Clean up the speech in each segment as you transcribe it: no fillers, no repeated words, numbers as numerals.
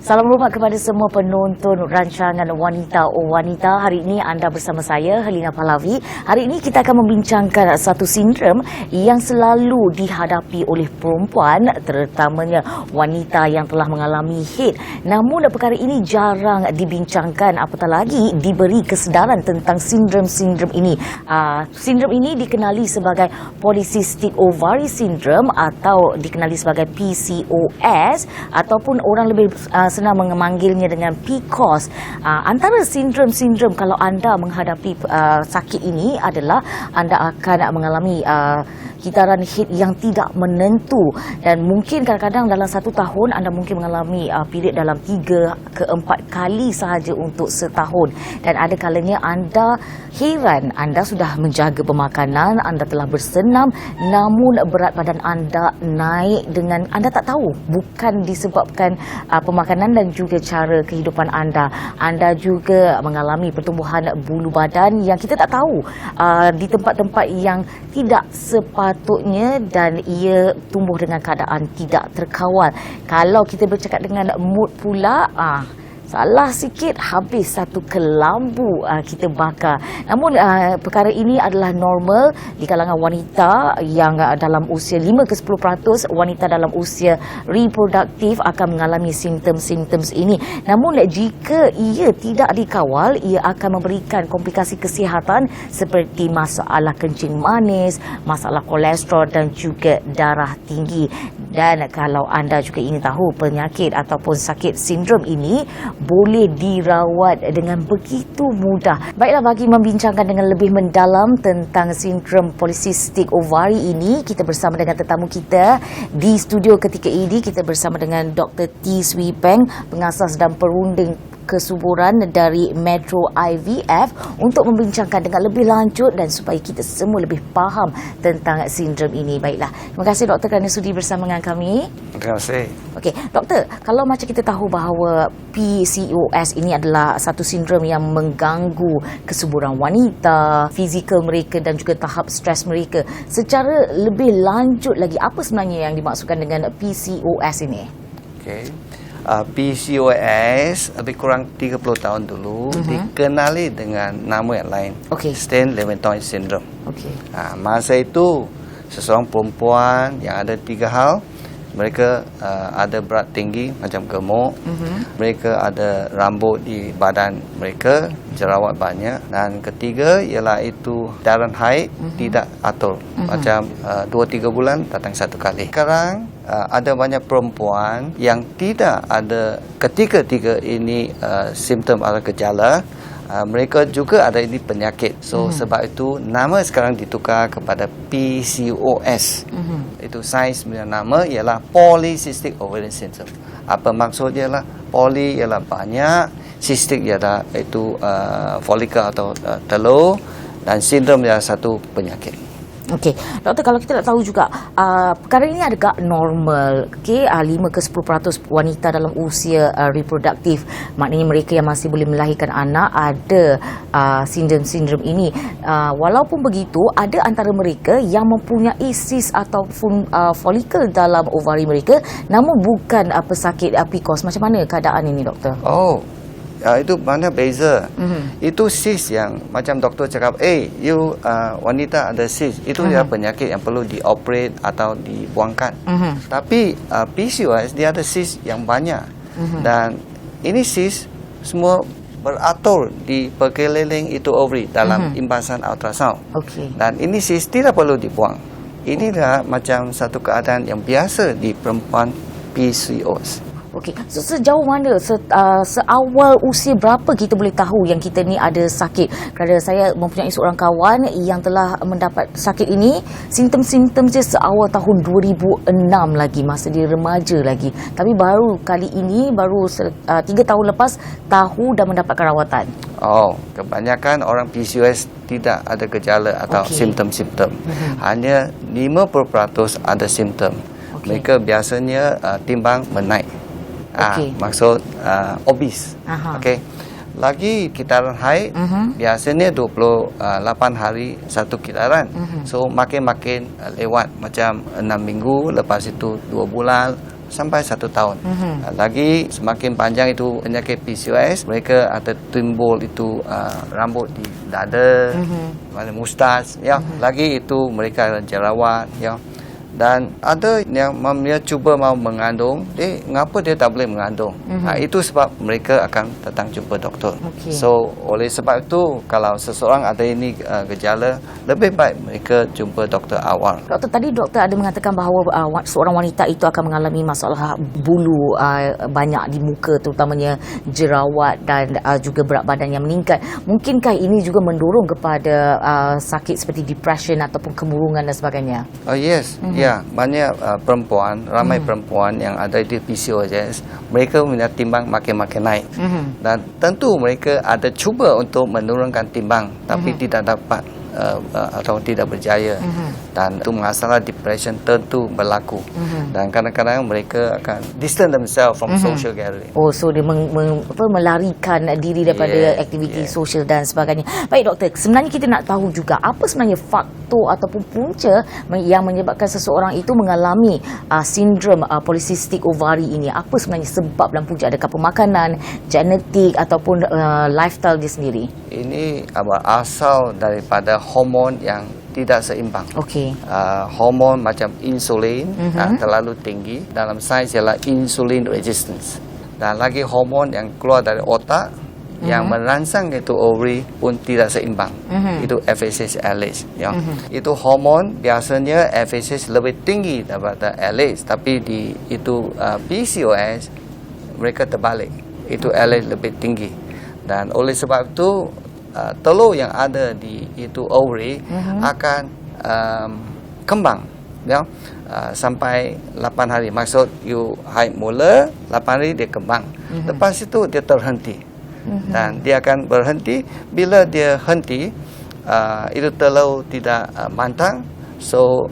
Salam hormat kepada semua penonton rancangan Wanita Oh Wanita. Hari ini anda bersama saya, Helena Pahlavi. Hari ini kita akan membincangkan satu sindrom yang selalu dihadapi oleh perempuan, terutamanya wanita yang telah mengalami HEAD. Namun perkara ini jarang dibincangkan, apatah lagi diberi kesedaran tentang sindrom-sindrom ini. Sindrom ini dikenali sebagai Polycystic Ovary Syndrome atau dikenali sebagai PCOS, ataupun orang lebih senang memanggilnya dengan PCOS. Antara sindrom-sindrom kalau anda menghadapi sakit ini adalah anda akan mengalami kitaran HEAD yang tidak menentu, dan mungkin kadang-kadang dalam satu tahun anda mungkin mengalami period dalam 3 ke 4 kali sahaja untuk setahun, dan ada kalanya anda heran anda sudah menjaga pemakanan, anda telah bersenam, namun berat badan anda naik dengan anda tak tahu, bukan disebabkan pemakanan dan juga cara kehidupan anda. Anda juga mengalami pertumbuhan bulu badan yang kita tak tahu di tempat-tempat yang tidak sepatutnya, dan ia tumbuh dengan keadaan tidak terkawal. Kalau kita bercakap dengan mood pula, salah sikit habis satu kelambu kita bakar. Namun perkara ini adalah normal di kalangan wanita yang dalam usia 5 ke 10% wanita dalam usia reproduktif akan mengalami simptom-simptom ini. Namun jika ia tidak dikawal, ia akan memberikan komplikasi kesihatan seperti masalah kencing manis, masalah kolesterol dan juga darah tinggi. Dan kalau anda juga ingin tahu penyakit ataupun sakit sindrom ini boleh dirawat dengan begitu mudah. Baiklah, bagi membincangkan dengan lebih mendalam tentang sindrom polycystic ovary ini, kita bersama dengan tetamu kita di studio ketika ini. Kita bersama dengan Dr. T. Swee Peng, pengasas dan perunding kesuburan dari Metro IVF, untuk membincangkan dengan lebih lanjut dan supaya kita semua lebih faham tentang sindrom ini. Baiklah, terima kasih doktor kerana sudi bersama dengan kami. Terima kasih. Okey, doktor, kalau macam kita tahu bahawa PCOS ini adalah satu sindrom yang mengganggu kesuburan wanita, fizikal mereka dan juga tahap stres mereka. Secara lebih lanjut lagi, apa sebenarnya yang dimaksudkan dengan PCOS ini? Okey. PCOS lebih kurang 30 tahun dulu dikenali dengan nama yang lain, Stern-Lewontin Syndrome. Masa itu seseorang perempuan yang ada 3 hal. Mereka ada berat tinggi macam gemuk, mereka ada rambut di badan mereka, jerawat banyak, dan ketiga ialah itu darah haid tidak atur, macam 2-3 bulan datang satu kali. Sekarang ada banyak perempuan yang tidak ada ketiga-tiga ini simptom atau gejala. Mereka juga ada ini penyakit. So sebab itu nama sekarang ditukar kepada PCOS. Itu sains punya nama ialah Polycystic Ovarian Syndrome. Apa maksudnya ialah poly ialah banyak, cystic ialah itu folikel atau telur, dan sindrom ialah satu penyakit. Okey, doktor, kalau kita nak tahu juga perkara ini adakah normal? 5 ke 10% wanita dalam usia reproduktif, maknanya mereka yang masih boleh melahirkan anak, ada sindrom-sindrom ini. Walaupun begitu, ada antara mereka yang mempunyai cyst ataupun folikel dalam ovari mereka, namun bukan pesakit PCOS. Macam mana keadaan ini, doktor? Itu mana beza. Itu cyst yang macam doktor cakap, you wanita ada cyst, itu dia penyakit yang perlu dioperate atau dibuangkan. Tapi PCOS dia ada cyst yang banyak, dan ini cyst semua beratur di perkeliling itu ovary dalam imbasan ultrasound. Dan ini cyst tidak perlu dibuang. Inilah macam satu keadaan yang biasa di perempuan PCOS. Okey, so, sejauh mana, seawal usia berapa kita boleh tahu yang kita ni ada sakit? Kerana saya mempunyai seorang kawan yang telah mendapat sakit ini, simptom-simptom dia seawal tahun 2006 lagi, masa dia remaja lagi. Tapi baru kali ini, baru 3 tahun lepas, tahu dan mendapatkan rawatan. Kebanyakan orang PCOS tidak ada gejala atau simptom-simptom. Hanya 5% ada simptom. Mereka biasanya timbang menaik. Maksud obes. Lagi kitaran haid biasanya 28 hari satu kitaran. So makin-makin lewat, macam 6 minggu, lepas itu 2 bulan, sampai 1 tahun. Lagi semakin panjang itu penyakit PCOS, mereka ada timbul itu rambut di dada, mustas, ya. Lagi itu mereka ada jerawat, ya. Dan ada yang dia cuba mau mengandung, ngapa dia tak boleh mengandung? Itu sebab mereka akan datang jumpa doktor. So, oleh sebab itu, kalau seseorang ada ini gejala, lebih baik mereka jumpa doktor awal. Doktor, tadi doktor ada mengatakan bahawa seorang wanita itu akan mengalami masalah bulu banyak di muka, terutamanya jerawat dan juga berat badan yang meningkat. Mungkinkah ini juga mendorong kepada sakit seperti depression ataupun kemurungan dan sebagainya? Oh yes, ya, banyak perempuan, ramai perempuan yang ada di PCOS, mereka punya timbang makin-makin naik. Dan tentu mereka ada cuba untuk menurunkan timbang, tapi tidak dapat atau tidak berjaya. Dan itu masalah depression tentu berlaku. Dan kadang-kadang mereka akan distance themselves from social gathering. Oh, so dia melarikan diri daripada aktiviti sosial dan sebagainya. Baik doktor, sebenarnya kita nak tahu juga apa sebenarnya faktor ataupun punca yang menyebabkan seseorang itu mengalami sindrom polycystic ovary ini. Apa sebenarnya sebab dan punca? Adakah pemakanan, genetik ataupun lifestyle dia sendiri? Ini asal daripada hormon yang tidak seimbang. Hormon macam insulin terlalu tinggi, dalam sains ialah insulin resistance. Dan lagi hormon yang keluar dari otak yang merangsang itu ovary pun tidak seimbang. Itu FSH LH. Ya. Itu hormon biasanya FSH lebih tinggi daripada LH, tapi di itu PCOS mereka terbalik. Itu LH lebih tinggi. Dan oleh sebab itu telur yang ada di itu ovary akan kembang, ya, sampai 8 hari. Maksud you haid mula 8 hari dia kembang. Lepas itu dia terhenti. Dan dia akan berhenti. Bila dia henti, itu telur tidak matang, so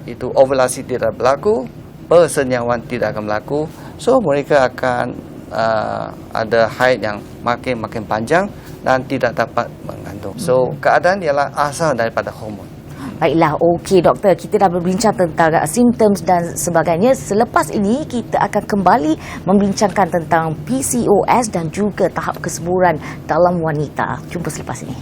itu ovulasi tidak berlaku, persenyawan tidak akan berlaku, so mereka akan ada haid yang makin panjang dan tidak dapat mengandung. So, keadaan ialah asal daripada hormon. Baiklah, okey doktor, kita dah berbincang tentang simptom dan sebagainya. Selepas ini kita akan kembali membincangkan tentang PCOS dan juga tahap kesuburan dalam wanita. Jumpa selepas ini.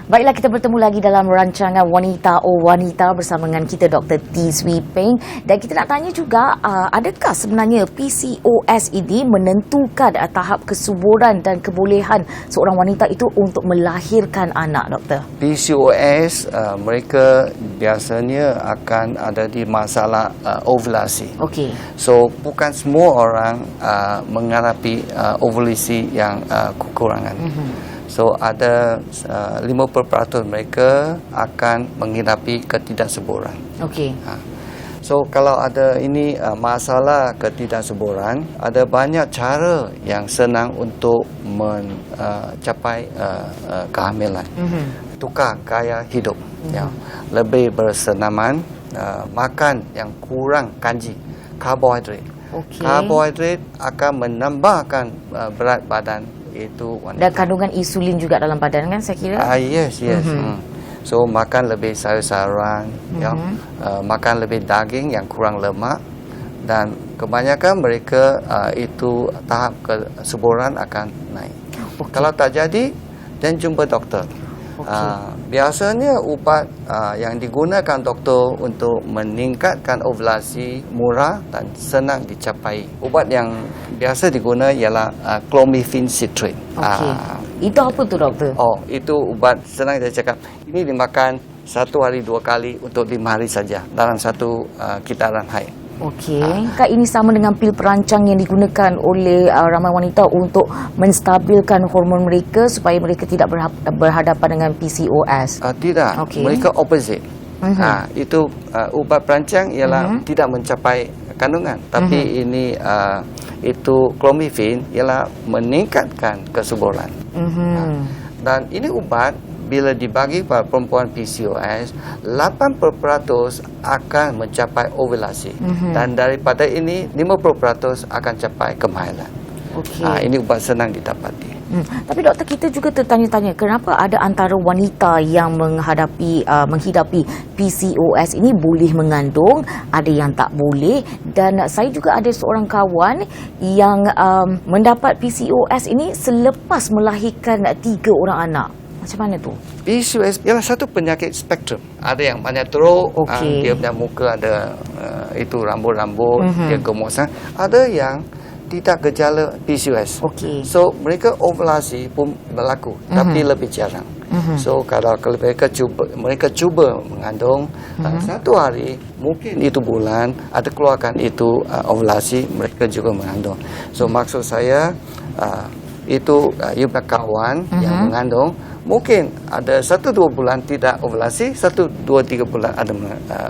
Baiklah, kita bertemu lagi dalam rancangan Wanita Oh Wanita bersama dengan kita Dr. T. Swee Peng. Dan kita nak tanya juga, adakah sebenarnya PCOS ini menentukan tahap kesuburan dan kebolehan seorang wanita itu untuk melahirkan anak, doktor? PCOS, mereka biasanya akan ada di masalah ovulasi. So, bukan semua orang menghadapi ovulasi yang kekurangan. So, ada 50% mereka akan menghadapi ketidaksuburan. So, kalau ada ini masalah ketidaksuburan, ada banyak cara yang senang untuk mencapai kehamilan. Tukar gaya hidup, ya, lebih bersenaman, makan yang kurang kanji, karbohidrat. Karbohidrat akan menambahkan berat badan itu wanita. Dan kandungan insulin juga dalam badan, kan, saya kira? Yes. So, makan lebih sayur-sayuran, ya, makan lebih daging yang kurang lemak, dan kebanyakan mereka itu tahap kesuburan akan naik. Kalau tak jadi, dan jumpa doktor. Biasanya ubat yang digunakan doktor untuk meningkatkan ovulasi murah dan senang dicapai. Ubat yang biasa digunakan ialah clomiphene citrate. Itu apa tu, doktor? Itu ubat, senang dia cakap. Ini dimakan 1 hari 2 kali untuk 5 hari saja dalam satu kitaran haid. Kak, ini sama dengan pil perancang yang digunakan oleh ramai wanita untuk menstabilkan hormon mereka supaya mereka tidak berhadapan dengan PCOS? Tidak, mereka opposite. Itu ubat perancang ialah tidak mencapai kandungan, tapi ini itu clomiphene ialah meningkatkan kesuburan. Dan ini ubat bila dibagi pada perempuan PCOS, 80% akan mencapai ovulasi. Dan daripada ini, 50% akan capai kemahiran. Ini ubat senang didapati. Tapi doktor, kita juga tertanya-tanya kenapa ada antara wanita yang menghidapi PCOS ini boleh mengandung, ada yang tak boleh, dan saya juga ada seorang kawan yang mendapat PCOS ini selepas melahirkan 3 orang anak. Macam mana tu? PCOS ialah satu penyakit spektrum. Ada yang banyak teruk, dia punya muka ada itu rambut-rambut, dia gemuk sangat. Ada yang tidak gejala PCOS. So mereka ovulasi pun berlaku, tapi lebih jarang. So kalau mereka cuba mengandung satu hari, mungkin itu bulan ada keluarkan itu ovulasi, mereka juga mengandung. So maksud saya itu you punya kawan yang mengandung, mungkin ada 1-2 bulan tidak ovulasi, 1-2-3 bulan ada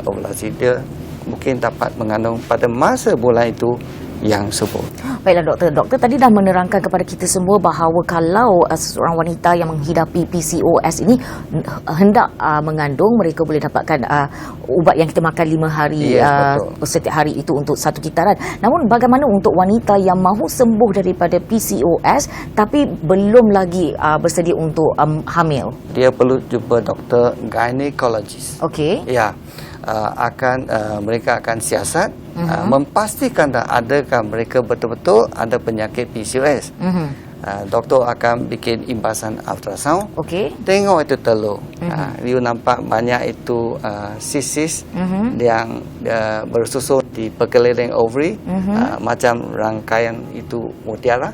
ovulasi, dia mungkin dapat mengandung pada masa bulan itu yang sebut. Baiklah doktor. Doktor tadi dah menerangkan kepada kita semua bahawa kalau seseorang wanita yang menghidapi PCOS ini hendak mengandung, mereka boleh dapatkan ubat yang kita makan 5 hari setiap hari itu untuk 1 kitaran. Namun bagaimana untuk wanita yang mahu sembuh daripada PCOS tapi belum lagi bersedia untuk hamil? Dia perlu jumpa doktor gynecologist. Ya. Mereka akan siasat memastikan adakah mereka betul-betul ada penyakit PCOS. Doktor akan bikin imbasan ultrasound, tengok itu telur. You nampak banyak itu sisis yang bersusun di perkeliling ovary, macam rangkaian itu mutiara.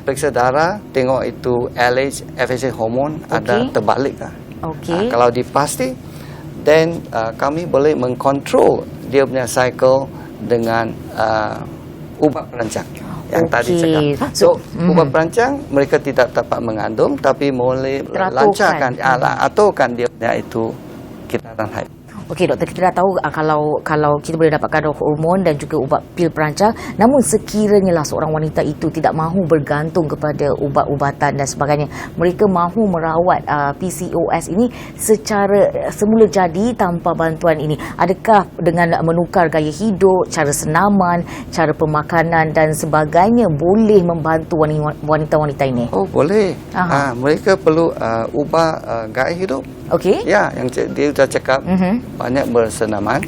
Periksa darah, tengok itu LH, FSH hormon ada terbalik. Kalau dipasti, then kami boleh mengkontrol dia punya cycle dengan ubat perancang yang tadi cakap. So ubat perancang mereka tidak dapat mengandung, tapi boleh lancarkan ataukan dia punya itu kitaran haid. Okey doktor, kita dah tahu kalau kita boleh dapatkan hormon dan juga ubat pil perancang, namun sekiranya lah seorang wanita itu tidak mahu bergantung kepada ubat-ubatan dan sebagainya, mereka mahu merawat PCOS ini secara semula jadi tanpa bantuan ini, adakah dengan menukar gaya hidup, cara senaman, cara pemakanan dan sebagainya boleh membantu wanita-wanita ini? Oh boleh. Mereka perlu ubah gaya hidup. Ya, yang dia sudah cakap banyak bersenaman.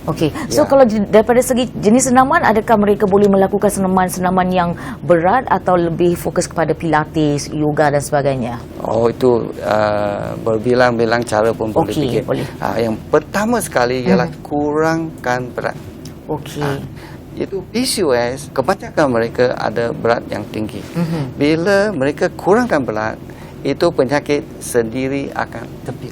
So kalau daripada segi jenis senaman, adakah mereka boleh melakukan senaman-senaman yang berat atau lebih fokus kepada pilates, yoga dan sebagainya? Itu berbilang-bilang cara pun boleh bikin. Yang pertama sekali ialah kurangkan berat. Itu PCOS, kebanyakan mereka ada berat yang tinggi. Bila mereka kurangkan berat, itu penyakit sendiri akan tepi.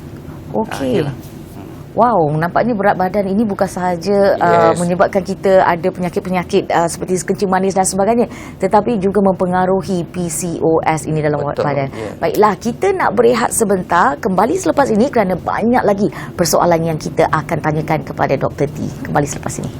Wow, nampaknya berat badan ini bukan sahaja menyebabkan kita ada penyakit-penyakit seperti kencing manis dan sebagainya, tetapi juga mempengaruhi PCOS ini dalam badan. Baiklah, kita nak berehat sebentar, kembali selepas ini kerana banyak lagi persoalan yang kita akan tanyakan kepada Dr. T. Kembali selepas ini.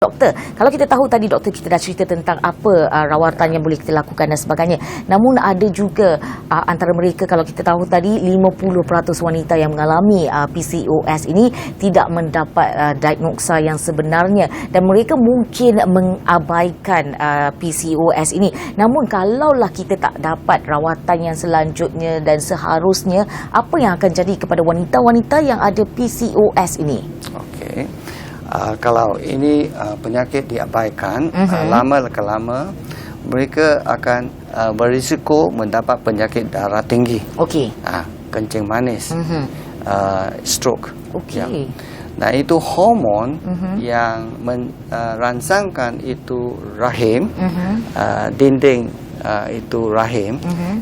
Doktor, kalau kita tahu tadi doktor kita dah cerita tentang apa rawatan yang boleh kita lakukan dan sebagainya. Namun ada juga antara mereka, kalau kita tahu tadi 50% wanita yang mengalami PCOS ini tidak mendapat diagnosa yang sebenarnya dan mereka mungkin mengabaikan PCOS ini. Namun kalaulah kita tak dapat rawatan yang selanjutnya dan seharusnya, apa yang akan jadi kepada wanita-wanita yang ada PCOS ini? Kalau ini penyakit diabaikan, lama-lama mereka akan berisiko mendapat penyakit darah tinggi, kencing manis, stroke. Nah itu hormon yang merangsangkan itu rahim, dinding itu rahim,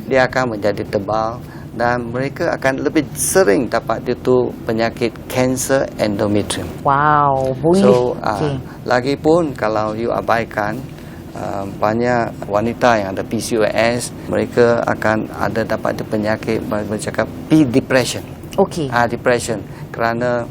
dia akan menjadi tebal dan mereka akan lebih sering dapat itu penyakit kanser endometrium. Wow, boleh. So, lagipun kalau you abaikan, banyak wanita yang ada PCOS, mereka akan ada dapat penyakit bercakap depression. Depression kerana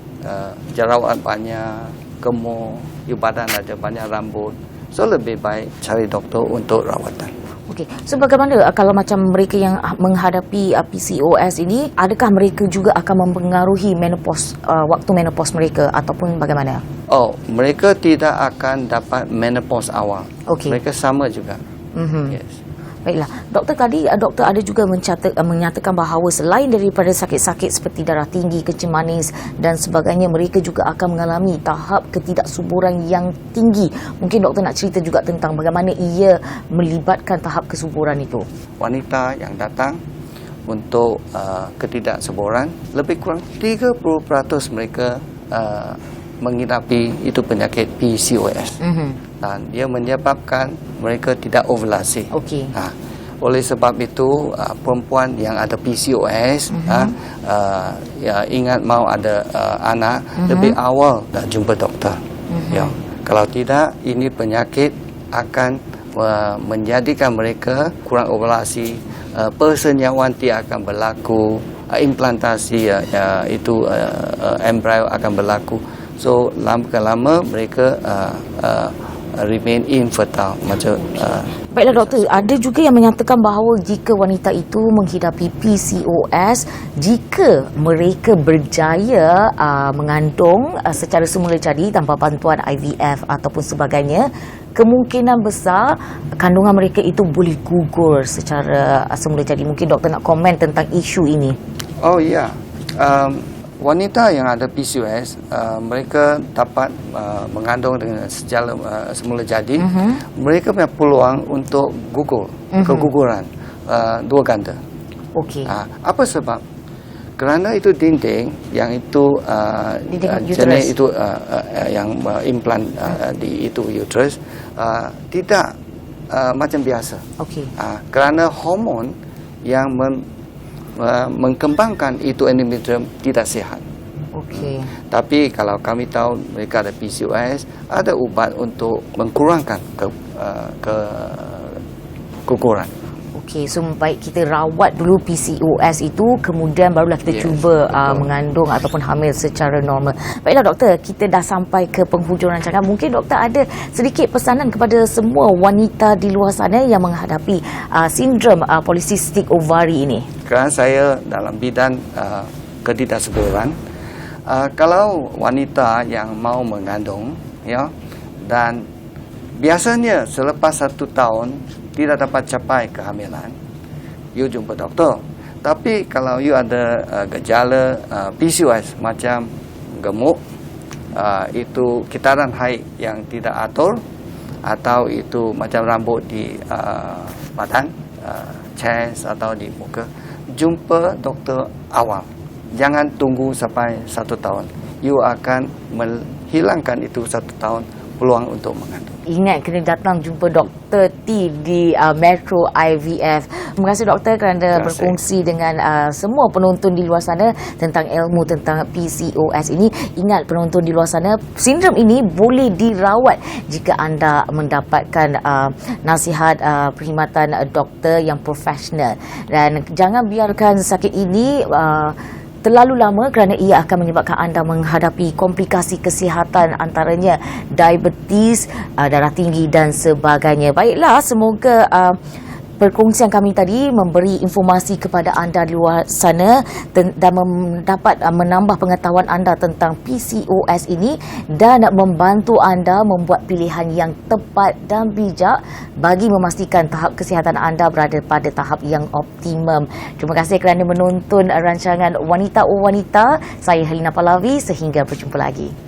jerawat banyak, gemuk, you badan ada banyak rambut. So lebih baik cari doktor untuk rawatan. Okey, so bagaimana kalau macam mereka yang menghadapi PCOS ini, adakah mereka juga akan mempengaruhi menopause, waktu menopause mereka ataupun bagaimana? Oh, mereka tidak akan dapat menopause awal. Okey. Mereka sama juga. Yes. Baiklah, doktor tadi doktor ada juga menyatakan bahawa selain daripada sakit-sakit seperti darah tinggi, kencing manis dan sebagainya, mereka juga akan mengalami tahap ketidaksuburan yang tinggi. Mungkin doktor nak cerita juga tentang bagaimana ia melibatkan tahap kesuburan itu. Wanita yang datang untuk ketidaksuburan, lebih kurang 30% mereka mengidapi itu penyakit PCOS. Dan dia menyebabkan mereka tidak ovulasi. Okey. Oleh sebab itu perempuan yang ada PCOS ya, ingat mau ada anak lebih awal dah jumpa doktor. Ya, kalau tidak ini penyakit akan menjadikan mereka kurang ovulasi, persenyawan tidak akan berlaku, implantasi itu embrio akan berlaku. So lama-lama mereka remain infertile macam. Baiklah doktor, ada juga yang menyatakan bahawa jika wanita itu menghidapi PCOS, jika mereka berjaya mengandung secara semula jadi tanpa bantuan IVF ataupun sebagainya, kemungkinan besar kandungan mereka itu boleh gugur secara semula jadi. Mungkin doktor nak komen tentang isu ini. Oh ya. Wanita yang ada PCOS, mereka dapat mengandung dengan secara semula jadi. Mereka punya peluang untuk gugur, keguguran dua ganda. Okey. Apa sebab? Kerana itu dinding yang itu jenis itu yang implant di itu uterus tidak macam biasa. Okey. Kerana hormon yang mengembangkan itu endometrium tidak sihat. Okey. Tapi kalau kami tahu mereka ada PCOS, ada ubat untuk mengurangkan keguguran. Okey, so baik kita rawat dulu PCOS itu, kemudian barulah kita cuba mengandung ataupun hamil secara normal. Baiklah doktor, kita dah sampai ke penghujung rancangan. Mungkin doktor ada sedikit pesanan kepada semua wanita di luar sana yang menghadapi sindrom polycystic ovary ini. Kerana saya dalam bidang ketidaksuburan, kalau wanita yang mau mengandung, ya, dan biasanya selepas 1 tahun tidak dapat capai kehamilan, you jumpa doktor. Tapi kalau you ada gejala PCOS macam gemuk, itu kitaran haid yang tidak atur, atau itu macam rambut di badan, chest atau di muka, jumpa doktor awal. Jangan tunggu sampai 1 tahun. You akan menghilangkan itu 1 tahun peluang untuk mengandung. Ingat kena datang jumpa Dr. T di Metro IVF. Terima kasih doktor kerana berkongsi dengan semua penonton di luar sana tentang ilmu tentang PCOS ini. Ingat penonton di luar sana, sindrom ini boleh dirawat jika anda mendapatkan nasihat perkhidmatan doktor yang profesional. Dan jangan biarkan sakit ini terlalu lama kerana ia akan menyebabkan anda menghadapi komplikasi kesihatan, antaranya diabetes, darah tinggi dan sebagainya. Baiklah, semoga perkongsian kami tadi memberi informasi kepada anda di luar sana dan dapat menambah pengetahuan anda tentang PCOS ini dan membantu anda membuat pilihan yang tepat dan bijak bagi memastikan tahap kesihatan anda berada pada tahap yang optimum. Terima kasih kerana menonton rancangan Wanita Oh Wanita. Saya Helena Pahlavi, sehingga berjumpa lagi.